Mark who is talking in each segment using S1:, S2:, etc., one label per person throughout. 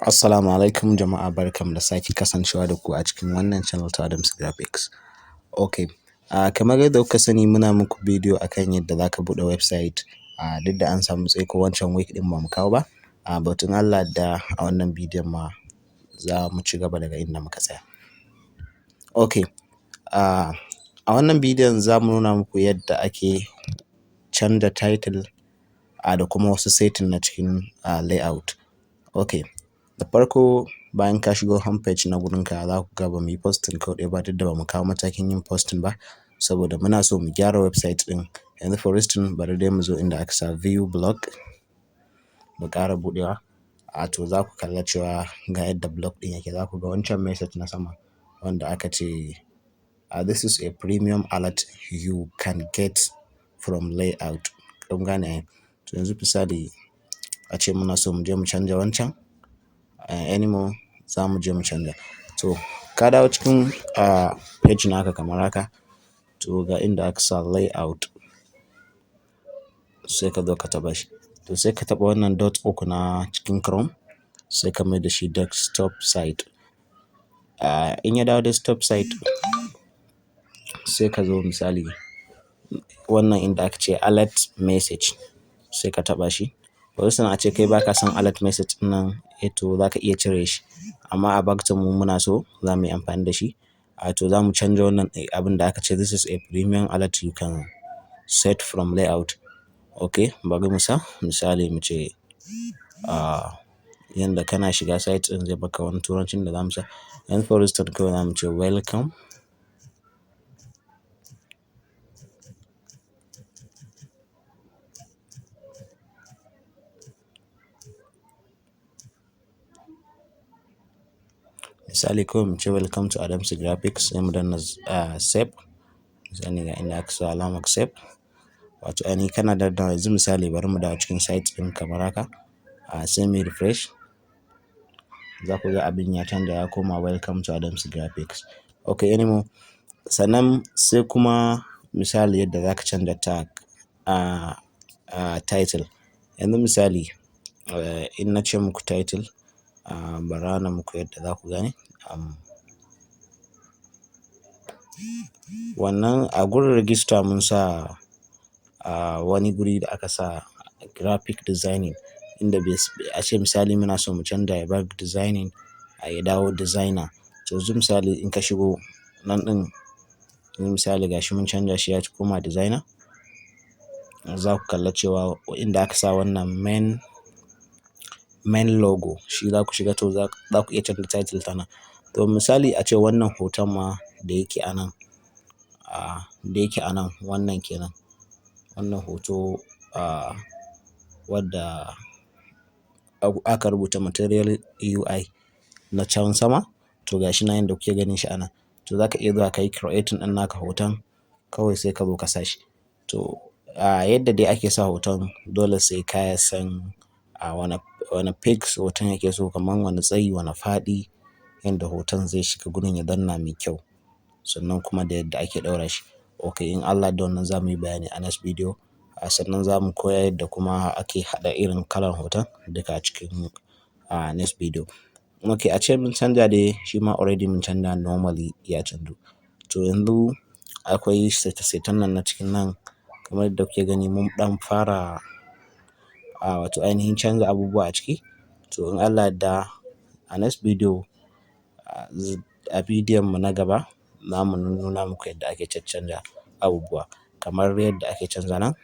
S1: Assalamu alaikum jama'a, barkam da sake kasancewa da ku a cikin wannan channel ta Adamsy Graphics. Okay, kamar yadda kuka sani muna muku bidiyo akan yadda zaka buɗe website. Duk da an samu tsaiko wancan week ɗin ba mu kawo ba, but in Allah da a wannan bidiyon ma za mu ci gaba daga inda muka tsaya. Okay, a wannan bidiyon za mu nuna muku yadda ake canza title da kuma wasu setting na cikin layout. Okay, da farko bayan ka shigo homepage na gurinka za ku ga ba mu yi posting ko ɗaya ba, duk da ba mu kawo matakin yin posting ba saboda muna so mu gyara website ɗin. Yanzu for instance bari dai mu zo inda aka sa view blog mu ƙara buɗewa. To za ku kalla cewa ga yadda blog ɗin yake. Za ku ga wancan message na sama wanda aka ce this is a premium alert you can get from layout. Kun gane ai? To yanzu misali a ce muna so mu je mu canja wancan anymore, za mu je mu canja. To ka dawo cikin page naka kamar haka, to ga inda aka sa layout sai ka zo ka taɓa shi. To sai ka taɓa wannan dot uku na cikin Chrome sai ka mai da shi desktop site. In ya dawo desktop site sai ka zo misali wannan inda aka ce alert message sai ka taɓa shi. For instance a ce kai baka son alert message ɗin nan, to za ka iya cire shi, amma a back mu muna so za mu yi amfani da shi. To za mu canja wannan abin da aka ce this is a premium alert you can set from layout. Okay, bari mu sa misali mu ce yanda kana shiga site ɗin zai baka wani turancin da za mu sa. Yanzu for instance kawai za mu ce welcome. Misali kawai mu ce welcome to Adamsy Graphics sai mu danna save. Misali ga inda aka sa alamar save. Wato ainihin kana dannawa yanzu misali bari mu dawo cikin site ɗin kamar haka. Sai mu yi refresh. Za ku ga abin ya canja ya koma welcome to Adamsy Graphics. Okay anymore, sannan sai kuma misali yadda za ka canja tag title. Yanzu misali in na ce muku title, bara na muku yadda za ku gane. Wannan a gurin register mun sa wani guri da aka sa graphic designing, inda a ce misali muna so mu canja ya bar designing ya dawo designer. To yanzu misali in ka shigo nan ɗin, misali gashi mun canja shi ya koma designer. Za ku kalla cewa inda aka sa wannan main logo shi za ku shiga, to za ku iya canza title ta nan. To misali a ce wannan hoton ma da yake a nan, wannan kenan, wannan hoto wadda aka rubuta material UI na can sama, to gashi nan yanda kuke ganin shi a nan. To za ka iya zuwa ka yi creating ɗin naka hoton kawai sai ka zo ka sa shi. To yadda dai ake sa hoton dole sai ka san wane pics hoton yake so, kamar wane tsayi, wane faɗi, yanda hoton zai shiga gurin ya danna mai kyau, sannan kuma da yadda ake ɗaura shi. Okay, in Allah da wannan za mu yi bayani a next video. Sannan za mu koya yadda kuma ake haɗa irin kalar hoton duka a cikin next video. Okay, a ce mun canja dai shi ma already mun canja normally ya canju. To yanzu akwai seta-setan nan na cikin nan kamar yadda kuke gani mun ɗan fara wato ainihin canza abubuwa a ciki. To in Allah da a next video, a bidiyon mu na gaba za mu nuna muku yadda ake caccanja abubuwa kamar yadda ake canza nan.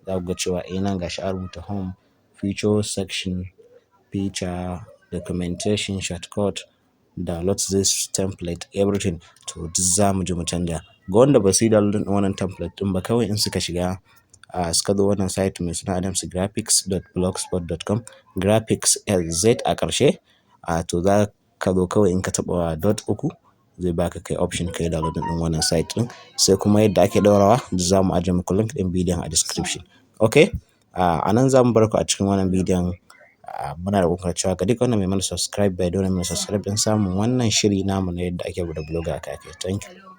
S1: Za ku ga cewa nan gashi an rubuta home, feature section, picture, documentation, shortcut, download this template, everything. To duk za mu je mu canja. Ga wanda ba su yi download ɗin wannan template ɗin ba, kawai in suka shiga suka zo wannan site mai suna adamsygraphics.blogspot.com, graphics Z a ƙarshe. To za ka zo kawai in ka taɓa dot uku zai baka kai option kai download ɗin wannan site ɗin. Sai kuma yadda ake ɗaurawa za mu ajiye muku link ɗin bidiyon a description. Okay, a nan za mu bar ku a cikin wannan bidiyon. Muna da ƙoƙarin cewa ga duk wanda mai mana subscribe bai daure mana subscribe don samun wannan shiri namu na yadda ake buɗe blog akai-akai. Thank you.